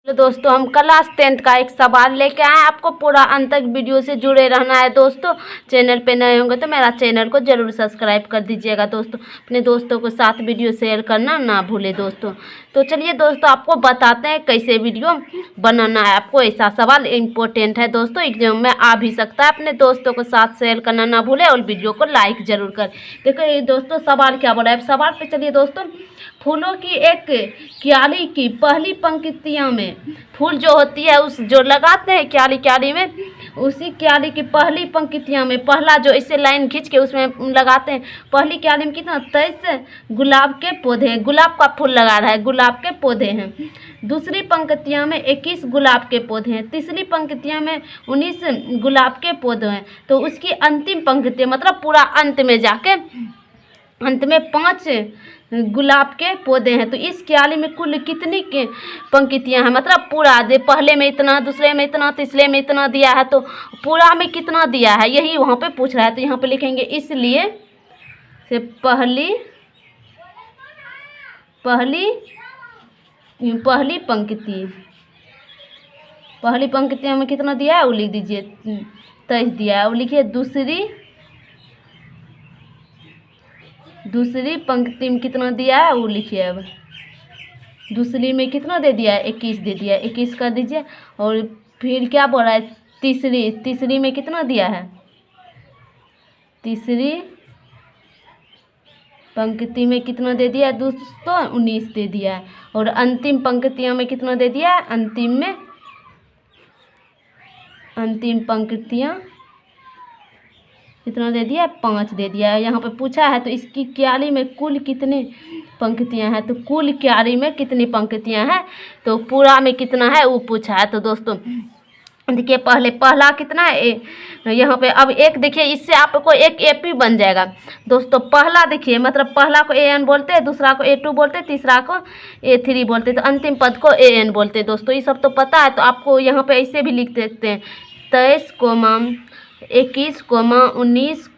तो दोस्तों हम क्लास 10th का एक सवाल लेके आए हैं। आपको पूरा अंत तक वीडियो से जुड़े रहना है दोस्तों। चैनल पे नए होंगे तो मेरा चैनल को जरूर सब्सक्राइब कर दीजिएगा दोस्तों। अपने दोस्तों को साथ वीडियो शेयर करना ना भूले दोस्तों। तो चलिए दोस्तों आपको बताते हैं कैसे वीडियो बनाना है। आपको ऐसा सवाल इम्पोर्टेंट है दोस्तों, एग्जाम में आ भी सकता है। अपने दोस्तों को साथ शेयर करना ना भूले और वीडियो को लाइक जरूर कर। देखो ये दोस्तों सवाल क्या बोला है। सवाल पे चलिए दोस्तों, फूलों की एक क्यारी की पहली पंक्तियों में फूल जो होती है उस जो लगाते हैं क्यारी क्यारी में, उसी क्यारी की पहली पंक्तियों में पहला जो इसे लाइन खींच के उसमें लगाते हैं। पहली क्यारी में कितना 23 गुलाब के पौधे हैं। गुलाब का फूल लगा रहा है, गुलाब के पौधे हैं। दूसरी पंक्तियों में 21 गुलाब के पौधे हैं। तीसरी पंक्तियों में 19 गुलाब के पौधे हैं। तो उसकी अंतिम पंक्ति मतलब पूरा अंत में जाके अंत में 5 गुलाब के पौधे हैं। तो इस क्यारी में कुल कितनी के पंक्तियां हैं, मतलब पूरा जो पहले में इतना, दूसरे में इतना, तीसरे में इतना दिया है, तो पूरा में कितना दिया है यही वहाँ पे पूछ रहा है। तो यहाँ पे लिखेंगे इसलिए से पहली पंक्ति में कितना दिया है वो लिख दीजिए, 23 दिया है। और लिखिए दूसरी पंक्ति में कितना दिया है वो लिखिए। अब दूसरी में कितना दे दिया है, 21 दे दिया है, 21 कर दीजिए। और फिर क्या बोल रहा है, तीसरी में कितना दिया है, तीसरी पंक्ति में कितना दे दिया है दोस्तों, 19 दे दिया है। और अंतिम पंक्तियों में कितना दे दिया है, अंतिम पंक्तियाँ कितना दे दिया है, 5 दे दिया है। यहाँ पे पूछा है तो इसकी क्यारी में कुल कितनी पंक्तियाँ हैं, तो कुल क्यारी में कितनी पंक्तियाँ हैं, तो पूरा में कितना है वो पूछा है। तो दोस्तों देखिए पहला कितना है यहाँ पे। अब एक देखिए इससे आपको एक एपी बन जाएगा दोस्तों। पहला देखिए मतलब पहला को AN बोलते हैं, दूसरा को A2 बोलते हैं, तीसरा को A3 बोलते हैं, तो अंतिम पद को AN बोलते हैं दोस्तों। ये सब तो पता है। तो आपको यहाँ पे ऐसे भी लिख देते हैं 23, 21, 19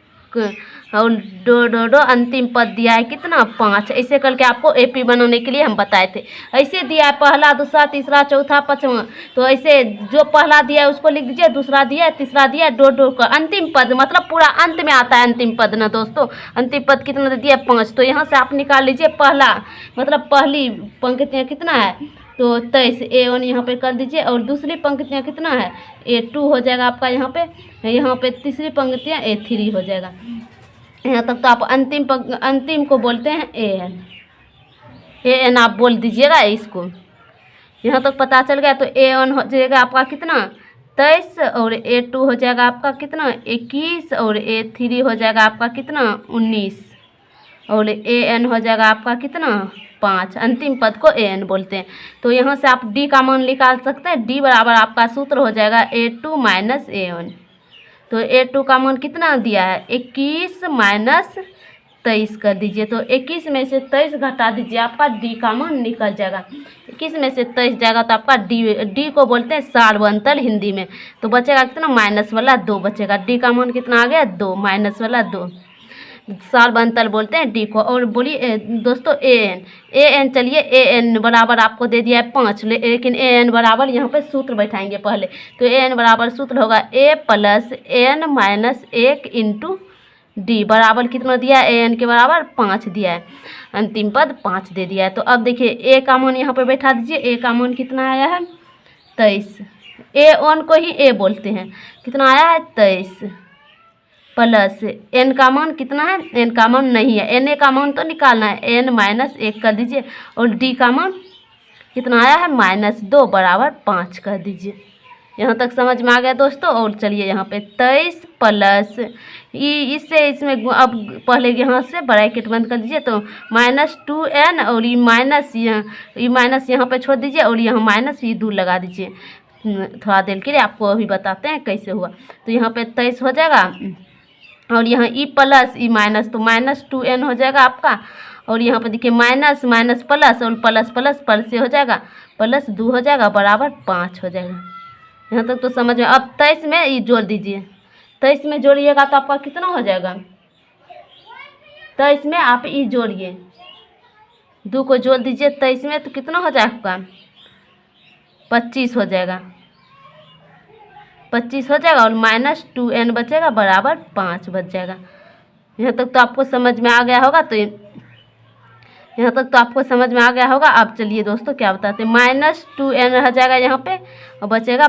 और दो अंतिम पद दिया है कितना, 5। ऐसे करके आपको एपी बनाने के लिए हम बताए थे। ऐसे दिया है पहला, दूसरा, तीसरा, चौथा, पांचवा। तो ऐसे जो पहला दिया है उसको लिख दीजिए, दूसरा दिया है, तीसरा दिया है, दो का अंतिम पद मतलब पूरा अंत में आता है अंतिम पद ना दोस्तों। अंतिम पद कितना दे दिया, 5। तो यहाँ से आप निकाल लीजिए पहला मतलब पहली पंक्तियाँ कितना है, तो 23 A1 यहाँ पे कर दीजिए। और दूसरी पंक्तियाँ कितना है, A2 हो जाएगा आपका। यहाँ पे तीसरी पंक्तियाँ A3 हो जाएगा। यहाँ तक तो आप अंतिम को बोलते हैं AN आप बोल दीजिएगा इसको। यहाँ तक पता चल गया। तो A1 हो जाएगा आपका कितना, 23, और A2 हो जाएगा आपका कितना, 21, और A3 हो जाएगा आपका कितना, 19, और AN हो जाएगा आपका कितना, 5। अंतिम पद को AN बोलते हैं। तो यहाँ से आप D का मान निकाल सकते हैं। D बराबर आपका सूत्र हो जाएगा A2 माइनस A1। तो A2 का मान कितना दिया है, 21 माइनस 23 कर दीजिए। तो 21 में से 23 घटा दीजिए, आपका D का मान निकल जाएगा। 21 में से 23 जाएगा तो आपका D को बोलते हैं सार्वंतल हिंदी में। तो बचेगा कितना, माइनस वाला 2 बचेगा। D का मान कितना आ गया, 2, माइनस वाला 2। सार्वंतल बोलते हैं D को। और बोलिए दोस्तों AN चलिए AN बराबर आपको दे दिया है 5, लेकिन AN बराबर यहाँ पे सूत्र बैठाएंगे पहले। तो AN बराबर सूत्र होगा A plus AN minus 1 into D बराबर कितना दिया है, AN के बराबर 5 दिया है। अंतिम पद 5 दे दिया है। तो अब देखिए A का मान यहाँ पे बैठा दीजिए। A का मान कितना आया है, 23। A1 को ही A बोलते हैं। कितना आया है, 23 प्लस N का मान कितना है, N का मान नहीं है, NA का मान तो निकालना है, N माइनस 1 कर दीजिए। और D का मान कितना आया है, -2 बराबर 5 कर दीजिए। यहाँ तक समझ में आ गया दोस्तों। और चलिए यहाँ पे 23 प्लस इसमें अब पहले यहाँ से ब्रैकेट बंद कर दीजिए। तो -2N और ये माइनस यहाँ पे छोड़ दीजिए, और यहाँ माइनस ये दूर लगा दीजिए। थोड़ा देर के लिए आपको अभी बताते हैं कैसे हुआ। तो यहाँ पे 23 हो जाएगा, और यहाँ E प्लस E माइनस, तो -2N हो जाएगा आपका। और यहाँ पर देखिए माइनस माइनस प्लस, और प्लस प्लस प्लस से हो जाएगा, +2 हो जाएगा बराबर 5 हो जाएगा। यहाँ तक तो समझ में। अब 23 में ये जोड़ दीजिए। 23 में जोड़िएगा तो आपका कितना हो जाएगा, 23 में आप ये जोड़िए, 2 को जोड़ दीजिए 23 में तो कितना हो जाएगा आपका, 25 हो जाएगा, 25 हो जाएगा और -2n बचेगा बराबर 5 बच जाएगा। यहाँ तक तो आपको समझ में आ गया होगा। तो यहाँ तक तो आपको समझ में आ गया होगा। अब चलिए दोस्तों क्या बताते हैं, -2n रह जाएगा यहाँ पे और बचेगा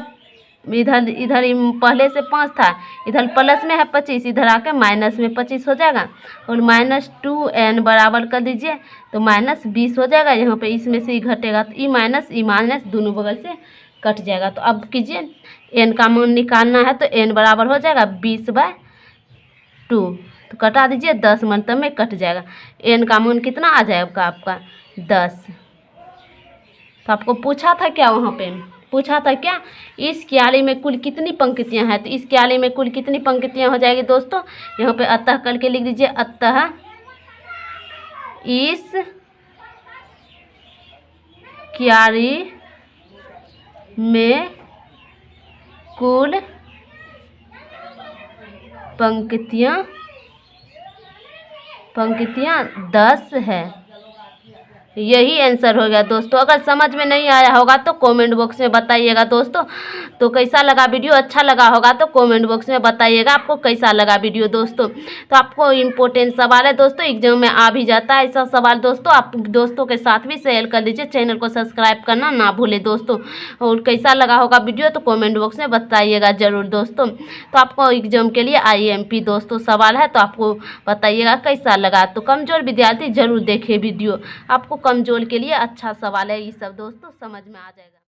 इधर, इधर पहले से 5 था, इधर प्लस में है 25, इधर आके माइनस में 25 हो जाएगा और -2n बराबर कर दीजिए तो -20 हो जाएगा। यहाँ पे इसमें से ही घटेगा तो ई माइनस दोनों बगल से कट जाएगा। तो अब कीजिए n का मान निकालना है तो n बराबर हो जाएगा 20/2, तो कटा दीजिए 10 मतलब में कट जाएगा। n का मान कितना आ जाएगा आपका 10। तो आपको पूछा था क्या, वहाँ पे पूछा था क्या, इस क्याली में कुल कितनी पंक्तियाँ हैं। तो इस क्याली में कुल कितनी पंक्तियाँ हो जाएगी दोस्तों, यहाँ पे अतः करके लिख दीजिए, अतः इस क्याली में कुल पंक्तियाँ 10 है। यही आंसर हो गया दोस्तों। अगर समझ में नहीं आया होगा तो कमेंट बॉक्स में बताइएगा दोस्तों। तो कैसा लगा वीडियो, अच्छा लगा होगा तो कमेंट बॉक्स में बताइएगा आपको कैसा लगा वीडियो दोस्तों। तो आपको इम्पोर्टेंट सवाल है दोस्तों, एग्जाम में आ भी जाता है ऐसा सवाल दोस्तों। आप दोस्तों के साथ भी शेयर कर दीजिए, चैनल को सब्सक्राइब करना ना भूले दोस्तों। और कैसा लगा होगा वीडियो तो कमेंट बॉक्स में बताइएगा ज़रूर दोस्तों। तो आपको एग्जाम के लिए IMP दोस्तों सवाल है, तो आपको बताइएगा कैसा लगा। तो कमज़ोर विद्यार्थी जरूर देखे वीडियो, आपको कमज़ोर के लिए अच्छा सवाल है ये सब दोस्तों, समझ में आ जाएगा।